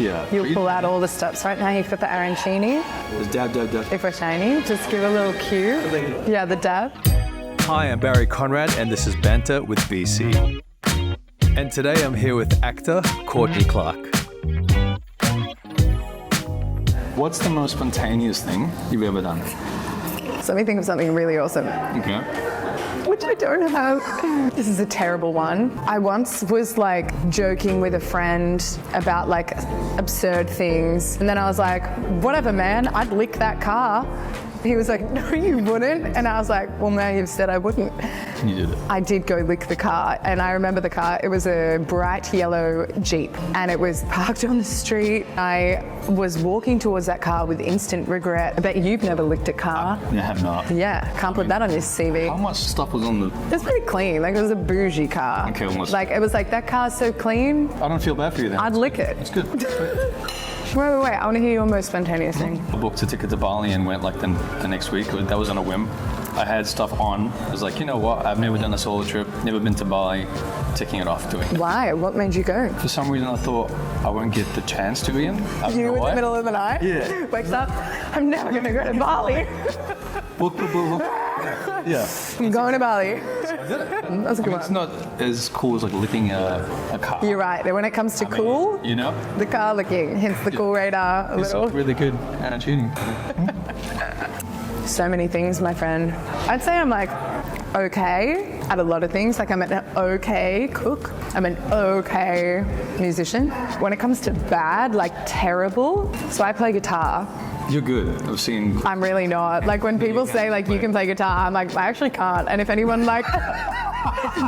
Yeah. You'll pull out all the stops. Right now you've got the arancini. There's dab. If we're shiny, just give a little cue. Yeah, the dab. Hi, I'm Barry Conrad, and this is Banter with BC. And today I'm here with actor Courtney Clarke. What's the most spontaneous thing you've ever done? So let me think of something really awesome. Okay. Which I don't have. This is a terrible one. I once was like joking with a friend about like absurd things. And then I was like, whatever, man, I'd lick that car. He was like, no, you wouldn't. And I was like, well, now you've said I wouldn't. You did it. I did go lick the car. And I remember the car. It was a bright yellow Jeep. And it was parked on the street. I was walking towards that car with instant regret. I bet you've never licked a car. I have not. Yeah, can't put that on your CV. How much stuff was on the... It was pretty clean. Like, it was a bougie car. Okay, almost. Like, it was like, that car's so clean, I don't feel bad for you then. I'd lick it. It's good. Wait. I want to hear your most spontaneous thing. I booked a ticket to Bali and went like the next week. That was on a whim. I had stuff on. I was like, you know what? I've never done a solo trip, never been to Bali, ticking it off doing it. Why? What made you go? For some reason, I thought I won't get the chance to, Ian. I don't You know in why. the middle of the night? Yeah. Wakes up, I'm never going to go to Bali. Yeah. I'm going to Bali. I did it. That's a good It's one. not as cool as like licking a car. You're right. When it comes to cool, You know? the car licking, hence the cool radar. A It's little. really good at cheating. So many things, my friend. I'd say I'm like okay at a lot of things. Like I'm an okay cook. I'm an okay musician. When it comes to bad, like terrible, so I play guitar. You're good. I've seen... I'm really not. Like when people say like you can play guitar, I'm like I actually can't. And if anyone like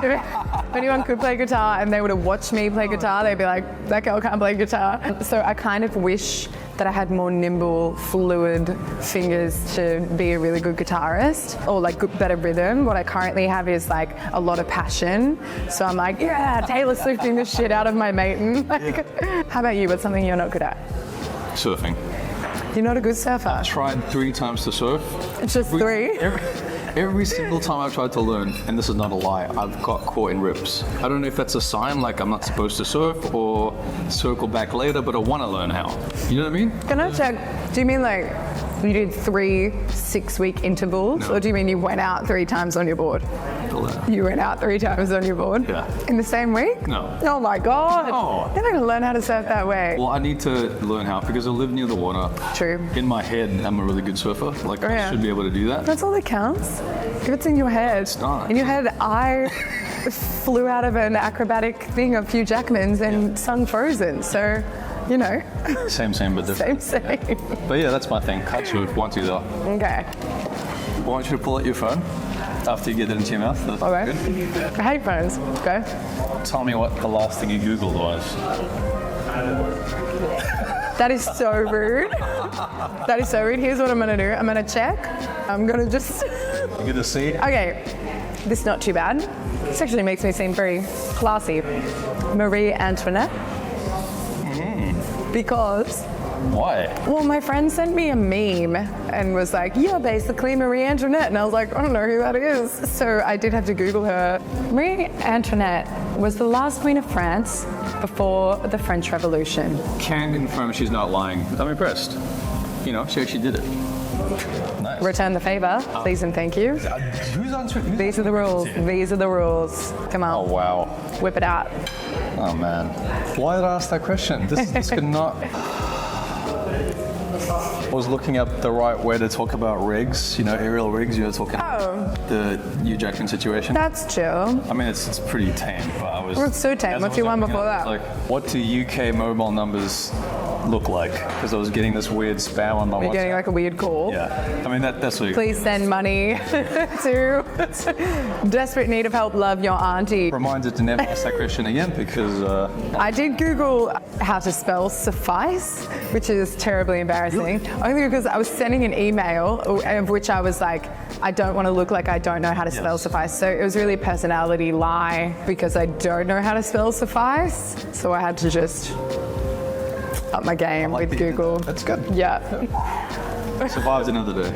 if anyone could play guitar and they would have watched me play guitar, they'd be like, that girl can't play guitar. So I kind of wish that I had more nimble, fluid fingers to be a really good guitarist or like better rhythm. What I currently have is like a lot of passion. So I'm like, yeah, Taylor Swifting the shit out of my maiden. Like, how about you? What's something you're not good at? Surfing. You're not a good surfer. Tried 3 times to surf. It's just 3. Every single time I've tried to learn, and this is not a lie, I've got caught in rips. I don't know if that's a sign like I'm not supposed to surf or circle back later, but I want to learn how. You know what I mean? Can I check? Do you mean like you did 3 6-week intervals? No. Or do you mean you went out 3 times on your board? You went out 3 times on your board? Yeah. In the same week? No. Oh my God. No. You're not going to learn how to surf that way. Well, I need to learn how because I live near the water. True. In my head, I'm a really good surfer. Like, yeah. I should be able to do that. That's all that counts. If it's in your head. It's not. In your head, I flew out of an acrobatic thing of Hugh Jackman's and sung Frozen. So, you know. Same, but different. Same. But yeah, that's my thing. Kite surf, 1, 2, though. Okay. I want you to pull out your phone after you get it into your mouth. That's All right. good. I hate phones. Go. Tell me what the last thing you Googled was. That is so rude. That is so rude. Here's what I'm going to do. I'm going to check. I'm going to just... You get to see? Okay. This is not too bad. This actually makes me seem very classy. Marie Antoinette. Because... Why? Well, my friend sent me a meme and was like, yeah, basically Marie Antoinette. And I was like, I don't know who that is. So I did have to Google her. Marie Antoinette was the last queen of France before the French Revolution. Can confirm she's not lying. I'm impressed. You know, she actually did it. Nice. Return the favor, please and thank you. Who's on These are the rules. These are the rules. Come on. Oh, wow. Whip it out. Oh, man. Why did I ask that question? This could not... I was looking up the right way to talk about rigs, you know, aerial rigs. You were talking about the Hugh Jackman situation. That's chill. I mean, it's pretty tame, but I was... Well, it's so tame. as I What's was your one looking before at it, that? Like, what do UK mobile numbers look like? Because I was getting this weird spam on my You're WhatsApp. getting like a weird call. Yeah. I mean, that's what... Please send money to desperate need of help, love your auntie. Reminded to never ask that question again because... I did Google how to spell suffice, which is terribly embarrassing. Only because I was sending an email of which I was like, I don't want to look like I don't know how to spell suffice. So it was really a personality lie because I don't know how to spell suffice. So I had to just up my game with Google. That's good. Yeah. Survived another day.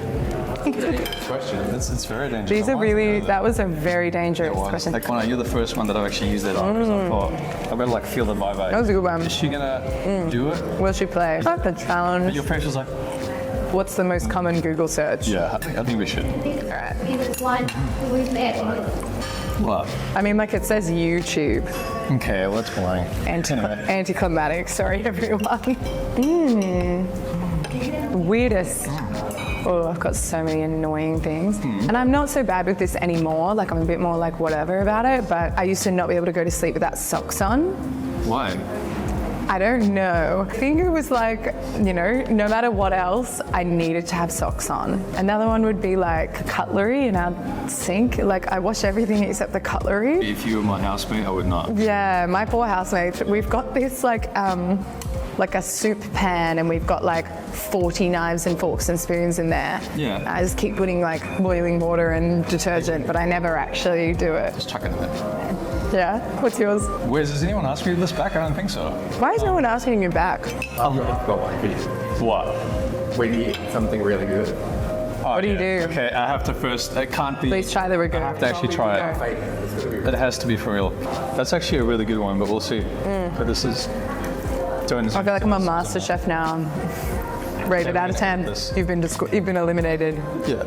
Question. It's very dangerous. These are really, that was a very dangerous question. Like you're the first one that I've actually used it on. Because I thought I better like feel the vibe. That was a good one. Is she gonna do it? Will she play? Fuck the challenge. Your face was like, What's the most common Google search? yeah, I think we should. This one we've met. What? I mean, like it says YouTube. Okay, well, that's boring. Anticlimactic, sorry everyone. Weirdest. Oh, I've got so many annoying things. And I'm not so bad with this anymore. Like I'm a bit more like whatever about it, but I used to not be able to go to sleep without socks on. Why? I don't know. I think it was like, you know, no matter what else, I needed to have socks on. Another one would be like cutlery in our sink. Like I wash everything except the cutlery. If you were my housemate, I would not. Yeah, my poor housemate. We've got this like a soup pan and we've got like 40 knives and forks and spoons in there. Yeah. I just keep putting like boiling water and detergent, but I never actually do it. Just chuck it in there. Yeah? What's yours? Does anyone ask me this back? I don't think so. Why is no one asking you back? I've got one for you. What? When you eat something really good. What do you do? Okay, I have to first. It can't be. Please try the ragu. I have to actually try it. It has to be for real. That's actually a really good one, but we'll see. But this is. I feel like I'm a master chef now. Rated out of 10. You've been eliminated. Yeah.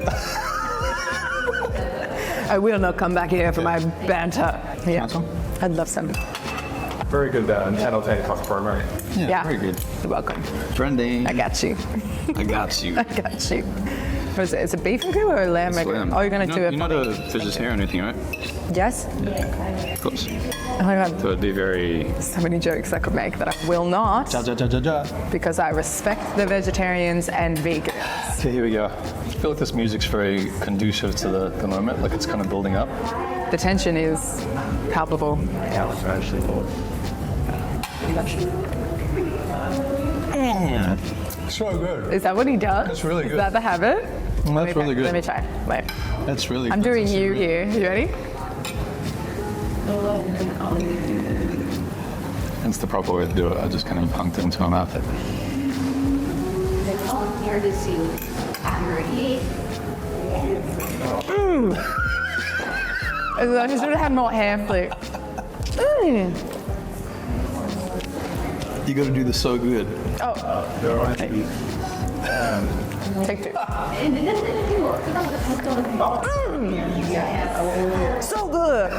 I will not come back here for my banter. Yeah. Want some? I'd love some. Very good channel 10 cost promo. Yeah. Very good. You're welcome. Trending. I got you. I got you. I got you. What is it? Is it beef ragu or lamb It's ragu? lamb. Oh, you're going to do it. You're not a vegetarian or anything, right? Yes? Of course. Oh my God. So it'd be very. So many jokes I could make that I will not Ja, ja, ja, ja, ja. because I respect the vegetarians and vegans. Okay, here we go. I feel like this music's very conducive to the moment, like it's kind of building up. The tension is palpable. Yeah, that's actually cool. So good. Is that what he does? That's really good. Is that the habit? That's really good. Let me try. Wait. That's really I'm good. doing That's you really- here. You ready? That's the proper way to do it. I just kind of punked it into my mouth. They come here to see angry. I should have had more hair flick. You got to do this so good. Take two. So good.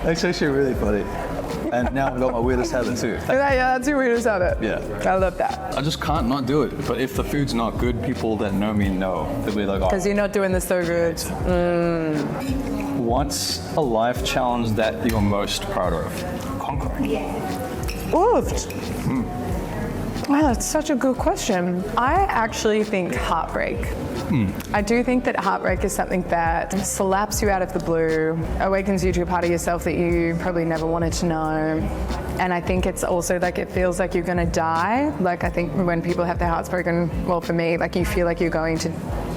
That's actually really funny. And now I've got my weirdest habit too. Yeah, that's your weirdest habit. Yeah. I love that. I just can't not do it. But if the food's not good, people that know me know. They'll be like, oh. Because you're not doing this so good. What's a life challenge that you're most proud of? Conquering. Oof. Wow, that's such a good question. I actually think heartbreak. I do think that heartbreak is something that slaps you out of the blue, awakens you to a part of yourself that you probably never wanted to know. And I think it's also like it feels like you're going to die. Like I think when people have their hearts broken, well for me, like you feel like you're going to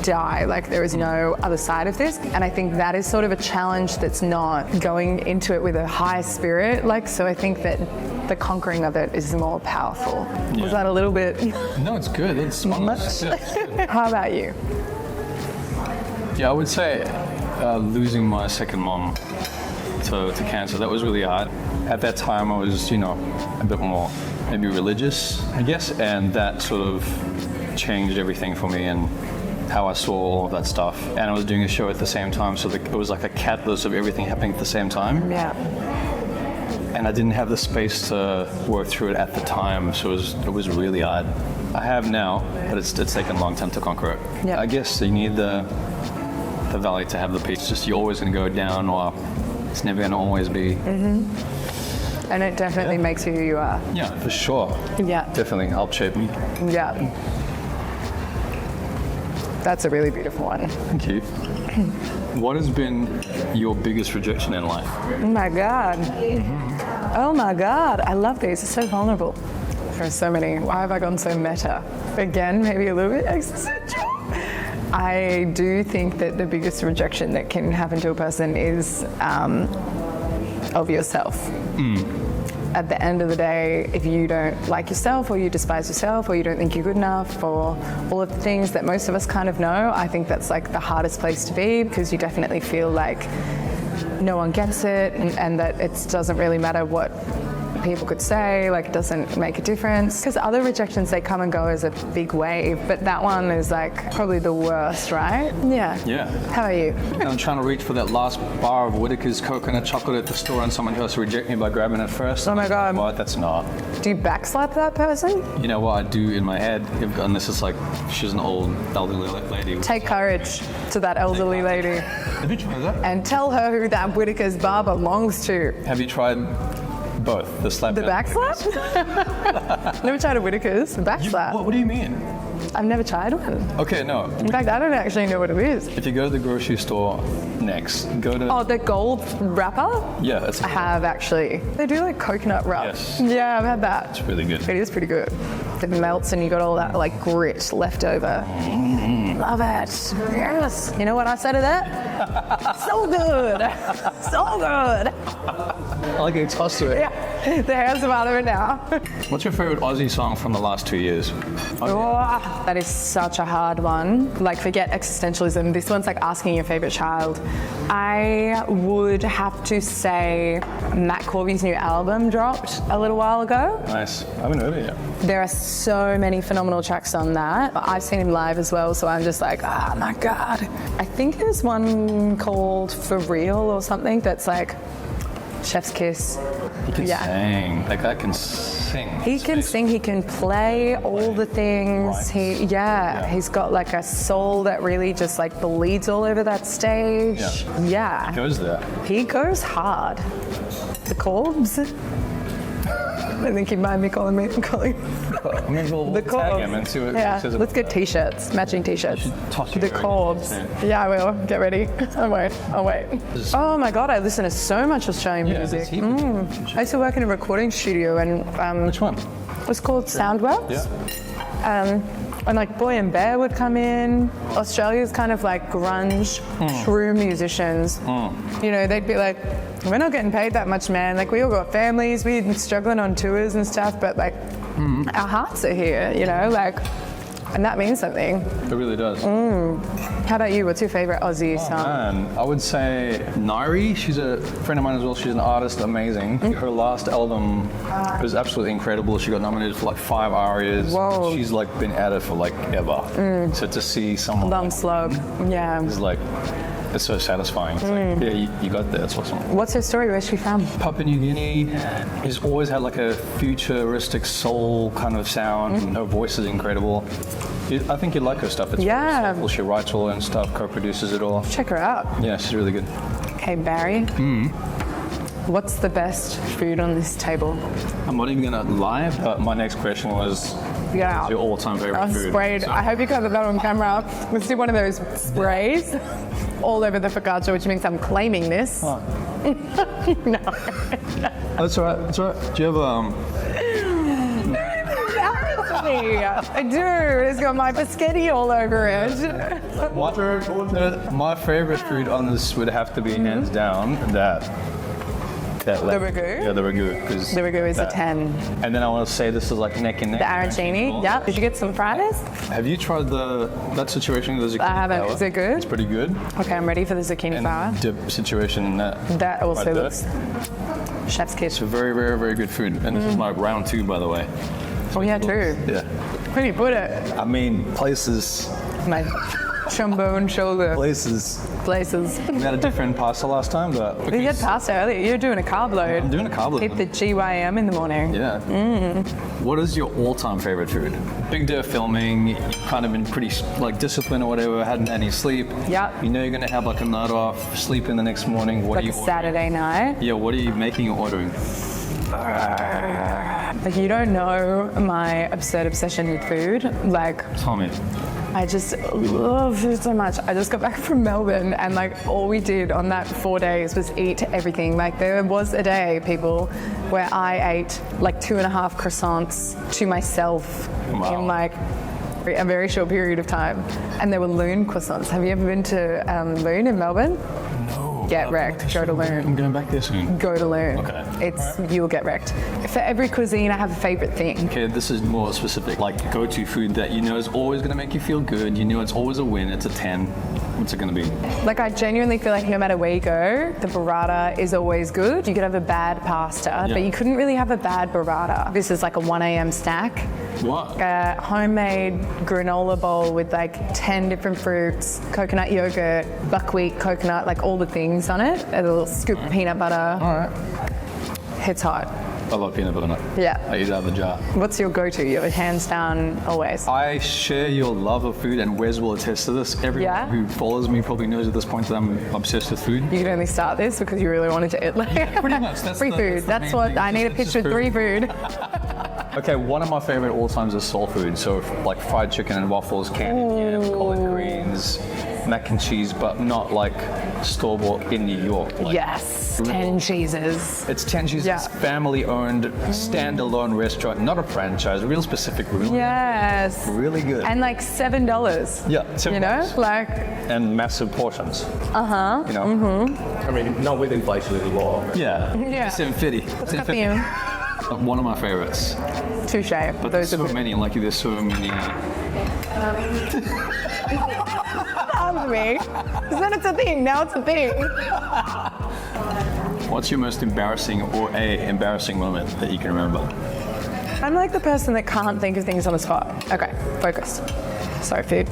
die, like there is no other side of this. And I think that is sort of a challenge that's not going into it with a high spirit. Like, so I think that the conquering of it is more powerful. Was that a little bit No, it's good. It's much? Yeah. How about you? Yeah, I would say losing my second mom to cancer, that was really hard. At that time, I was, a bit more maybe religious, I guess, and that sort of changed everything for me and how I saw all of that stuff. And I was doing a show at the same time, so it was like a catalyst of everything happening at the same time. Yeah. And I didn't have the space to work through it at the time, so it was really hard. I have now, but it's taken a long time to conquer it. Yeah. I guess you need the valley to have the peak. It's just you're always going to go down, or it's never going to always be. And it definitely makes you who you are. Yeah, for sure. Yeah. Definitely helped shape me. Yeah. That's a really beautiful one. Thank you. What has been your biggest rejection in life? Oh my God. Oh my God. I love these. It's so vulnerable. There are so many. Why have I gone so meta? Again, maybe a little bit existential. I do think that the biggest rejection that can happen to a person is of yourself. at the end of the day, if you don't like yourself, or you despise yourself, or you don't think you're good enough, or all of the things that most of us kind of know, I think that's like the hardest place to be, because you definitely feel like no one gets it, and that it doesn't really matter what people could say, like it doesn't make a difference. Because other rejections, they come and go as a big wave, but that one is like probably the worst, right? Yeah. Yeah. How are you? I'm trying to reach for that last bar of Whittaker's coconut chocolate at the store, and someone else reject me by grabbing it first. Oh my God. What? That's not. Do you backslap that person? You know what I do in my head? Unless it's like she's an old elderly lady. Take courage to that elderly lady Have you tried that? and tell her who that Whittaker's bar belongs to. Have you tried both? The slap. The backslap? Never tried a Whittaker's. The backslap. What do you mean? I've never tried one. Okay, no. In fact, I don't actually know what it is. If you go to the grocery store next, go to. Oh, the gold wrapper? Yeah, it's I have actually. They do like coconut wrap. Yes. Yeah, I've had that. It's really good. It is pretty good. It melts and you got all that like grit left over. Love it. Yes. You know what I said to that? So good. So good. I like it tossed to it. Yeah. The hair's come out of it now. What's your favorite Aussie song from the last 2 years? Oh, that is such a hard one. Like, forget existentialism. This one's like asking your favorite child. I would have to say Matt Corby's new album dropped a little while ago. Nice. I haven't heard it yet. There are so many phenomenal tracks on that. I've seen him live as well, so I'm just like, oh my God. I think there's one called For Real or something that's like Chef's Kiss. He can sing. That guy can sing. He can sing, he can play all the things. He's got like a soul that really just like bleeds all over that stage. Yeah. He goes there. He goes hard. The Corbs. I think he might be calling me. I'm gonna go The tag him Corbs. and see what Yeah, he says let's about get t-shirts, matching t-shirts. toss you The a very Corbs. good Yeah, I will. Get ready. I'll wait. Oh my God, I listen to so much Australian music. I used to work in a recording studio, and Which one? it was called Soundworks. Yeah. And like Boy and Bear would come in. Australia's kind of like grunge, true musicians. You know, they'd be like, we're not getting paid that much, man. Like, we all got families, we're struggling on tours and stuff, but like, our hearts are here, you know, like, and that means something. It really does. How about you? What's your favorite Aussie song? Man, I would say Nairi. She's a friend of mine as well. She's an artist, amazing. Her last album was absolutely incredible. She got nominated for like 5 arias. Whoa. She's like been at it for like ever. So to see someone Long slog. Yeah. is like, it's so satisfying. It's like, yeah, you got there. It's awesome. What's her story? Where's she from? Papua New Guinea. He's always had like a futuristic soul kind of sound. Her voice is incredible. I think you'd like her stuff. It's Yeah. really soulful. She writes all her own stuff, co-produces it all. Check her out. Yeah, she's really good. Okay, Barry. What's the best food on this table? I'm not even gonna lie, but my next question was Yeah. your all-time favorite I food. sprayed. So- I hope you covered that on camera. Let's do one of those sprays all over the focaccia, which means I'm claiming this. Oh. No. That's all right. That's all right. Do you have I do. It's got my biscotti all over it. my favorite food on this would have to be hands down that The ragu? Yeah, the ragu. Because The ragu is a 10. And then I want to say this is like neck and neck. The arancini. Yeah. Did you get some fries? Have you tried that situation with the zucchini? I haven't. flour? Is it good? It's pretty good. Okay, I'm ready for the zucchini And flour. dip situation that. That also right there. looks chef's kiss. It's a very, very, very good food. And this is like round 2, by the way. Oh yeah, true. Yeah. Where do you put it? I mean, places. My trombone shoulder Places. places. We had a different pasta last time, but. You had pasta earlier. You're doing a carb load. I'm doing a carb load. Keep the GYM in the morning. Yeah. What is your all-time favorite food? Big day of filming, you've kind of been pretty like disciplined or whatever, hadn't had any sleep. Yep. You know you're gonna have like a night off, sleep in the next morning. What Like are you a ordering? Saturday night. Yeah, what are you making or ordering? Like, you don't know my absurd obsession with food. Like, Tell me. I just love food so much. I just got back from Melbourne, and like all we did on that 4 days was eat everything. Like, there was a day, people, where I ate like 2.5 croissants to myself Wow. in like a very short period of time. And they were Loon croissants. Have you ever been to Loon in Melbourne? No. get wrecked. Go to Loon. I'm going back there soon. Go to Loon. Okay. You'll get wrecked. For every cuisine, I have a favorite thing. Okay, this is more specific, like go-to food that you know is always going to make you feel good. You know it's always a win. It's a 10. What's it going to be? Like, I genuinely feel like no matter where you go, the burrata is always good. You could have a bad pasta, but you couldn't really have a bad burrata. This is like a 1 a.m. snack. What? A homemade granola bowl with like 10 different fruits, coconut yogurt, buckwheat, coconut, like all the things on it. A little scoop of peanut butter. All right. It's hot. I love peanut butter nut. Yeah. I eat it out of the jar. What's your go-to? Your hands down always. I share your love of food, and Wes will attest to this. Everyone who follows me probably knows at this point that I'm obsessed with food. You can only start this because you really wanted to eat. Pretty much. That's free food. That's what I need. A picture of free food. Okay, one of my favorite all times is soul food. So like fried chicken and waffles, candied yams, collard greens, mac and cheese, but not like store-bought in New York. Like, Yes, 10 cheeses. It's 10 cheeses. It's family-owned, standalone restaurant, not a franchise. Real specific. Really, Yes. really good. And like $7. Yeah, $7. You know, like. And massive portions. You know. I mean, not with inflation anymore. Yeah. Yeah. 750. Got the One of my favorites. touche. But Those there's are so many. Like there's so many. on me. Then it's a thing. Now it's a thing. What's your most embarrassing or a embarrassing moment that you can remember? I'm like the person that can't think of things on the spot. Okay, focus. Sorry, food.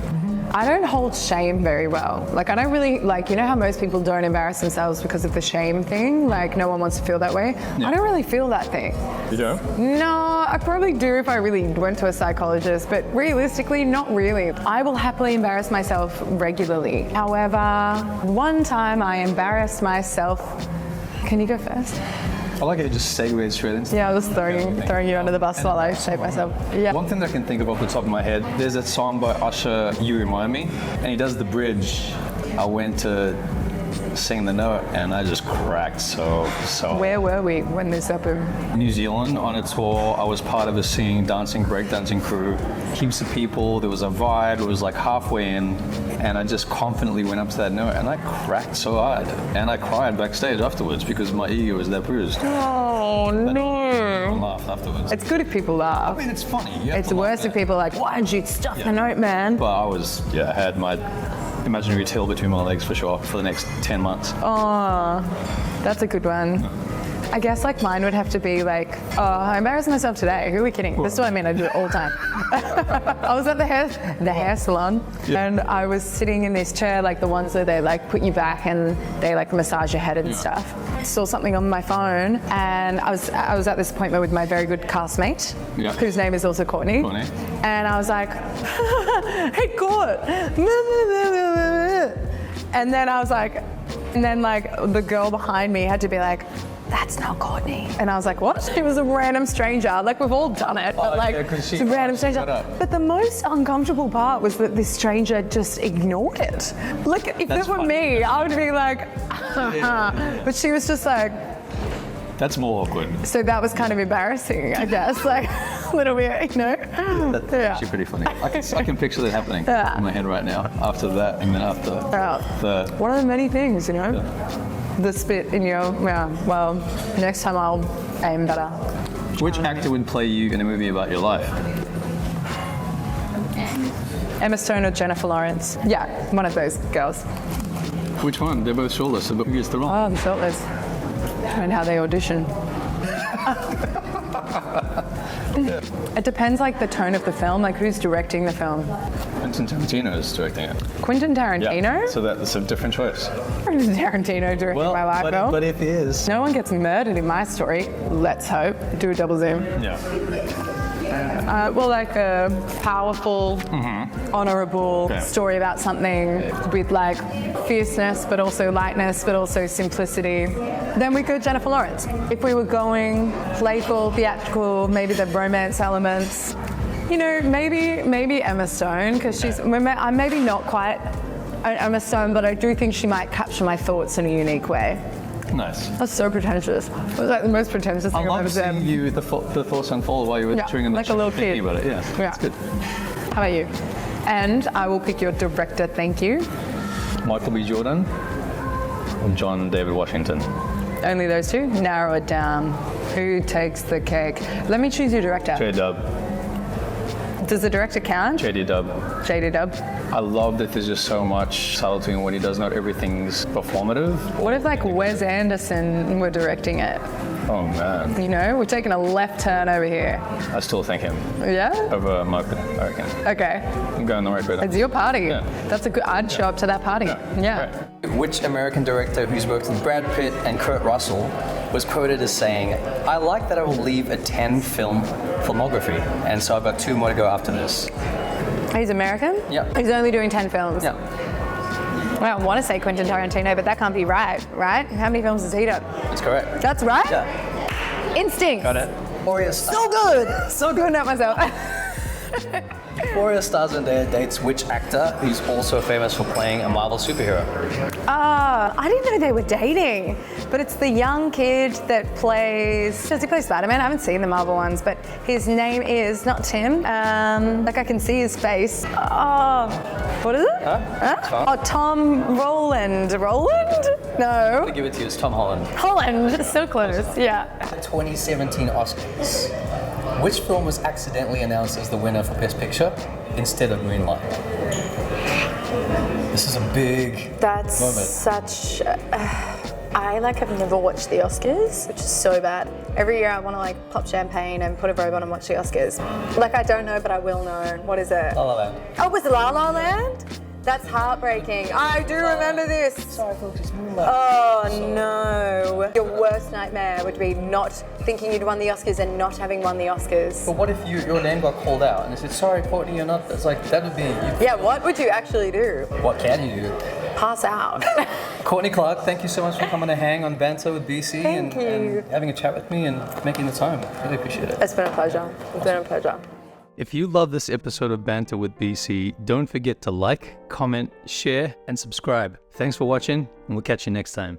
I don't hold shame very well. Like, I don't really, like, you know how most people don't embarrass themselves because of the shame thing? Like, no one wants to feel that way. Yeah. I don't really feel that thing. You don't? No, I probably do if I really went to a psychologist, but realistically, not really. I will happily embarrass myself regularly. However, one time I embarrassed myself. Can you go first? I like it just segues straight into. Yeah, I was throwing you under the bus while I shaped myself. Yeah. One thing that I can think of off the top of my head, there's that song by Usher, You Remind Me, and he does the bridge. I went to sing the note and I just cracked so. Where were we when this happened? New Zealand on a tour. I was part of a singing, dancing, breakdancing crew. Heaps of people. There was a vibe. It was like halfway in, and I just confidently went up to that note and I cracked so hard, and I cried backstage afterwards because my ego was that bruised. Oh I no! laughed afterwards. It's good if people laugh. I mean, it's funny. You have It's to laugh worse at if people are like, why did you stuff the note, man? But I had my imaginary tail between my legs for sure for the next 10 months. Oh, that's a good one. I guess like mine would have to be like, oh, I embarrassed myself today. Who are we kidding? This is what I mean. I do it all the time. I was at the hair salon, and I was sitting in this chair, like the ones where they like put you back and they like massage your head and stuff. Saw something on my phone, and I was at this appointment with my very good castmate, whose name is also Courtney. And I was like, hey, Court. And then I was like, the girl behind me had to be like, that's not Courtney. And I was like, what? It was a random stranger. Like, we've all done it, but like, it's a random stranger. But the most uncomfortable part was that this stranger just ignored it. Like, if it were me, I would be like, but she was just like. That's more awkward. So that was kind of embarrassing, I guess. Like, a little bit, you know? That's actually pretty funny. I can picture that happening in my head right now. After that, and then after the... One of the many things, you know? The spit in your, well, next time I'll aim better. Which actor would play you in a movie about your life? Emma Stone or Jennifer Lawrence? Yeah, one of those girls. Which one? They're both shortlisted, but who gets the role? Oh, the shortlist. And how they audition. It depends, like, the tone of the film, like who's directing the film. Quentin Tarantino is directing it. Quentin Tarantino? Yeah, so that's a different choice. Quentin Tarantino directing my life film. But if he is... No one gets murdered in my story, let's hope. Do a double zoom. Yeah. Well, like a powerful, honourable story about something with like fierceness, but also lightness, but also simplicity. Then we go Jennifer Lawrence. If we were going playful, theatrical, maybe the romance elements, you know, maybe Emma Stone, because I'm maybe not quite Emma Stone, but I do think she might capture my thoughts in a unique way. Nice. That's so pretentious. It was like the most pretentious thing I've ever said. I love seeing you, the thoughts unfold while you were chewing in the like a little kid. thinking about it. Yeah, that's good. How about you? And I will pick your director, thank you. Michael B. Jordan John David Washington. Only those two? Narrow it down. Who takes the cake? Let me choose your director. J-Dub. Does the director count? JD-Dub. JD-Dub. I love that there's just so much subtlety in what he does. Not everything's performative. What if like Wes Anderson were directing it? Oh man. You know, we're taking a left turn over here. I still think him Yeah? over Moped, I reckon. Okay. I'm going the right way. It's your party. Yeah. That's a good, I'd show up to that party. Yeah. Right. Which American director who's worked with Brad Pitt and Kurt Russell was quoted as saying, "I like that I will leave a 10-film filmography." And so I've got 2 more to go after this. He's American? Yeah. He's only doing 10 films? Yeah. Well, I want to say Quentin Tarantino, but that can't be right? How many films has he done? That's correct. That's right? Yeah. Instinct. Got it. Warrior So good. So good at myself. Warrior Stars and Their Dates which actor who's also famous for playing a Marvel superhero? I didn't know they were dating, but it's the young kid that plays. Does he play Spider-Man? I haven't seen the Marvel ones, but his name is not Tim. Like I can see his face. Oh, what is it? Tom. Oh, Tom Roland. Roland? No. I'll give it to you. It's Tom Holland. Holland. So close. Yeah. The 2017 Oscars. Which film was accidentally announced as the winner for Best Picture instead of Moonlight? This is a big That's moment. such. I have never watched the Oscars, which is so bad. Every year I want to pop champagne and put a robe on and watch the Oscars. I don't know, but I will know. What is it? La La Land. Oh, it was La La Land? That's heartbreaking. I do remember this. Sorry, folks, it's Moonlight. Oh no. Your worst nightmare would be not thinking you'd won the Oscars and not having won the Oscars. But what if your name got called out and they said, "Sorry, Courtney, you're not." It's that would be. Yeah, what would you actually do? What can you do? Pass out. Courtney Clarke, thank you so much for coming to hang on Banter with BC Thank you. and having a chat with me and making the time. Really appreciate it. It's been a pleasure. It's been a pleasure. If you love this episode of Banter with BC, don't forget to like, comment, share, and subscribe. Thanks for watching, and we'll catch you next time.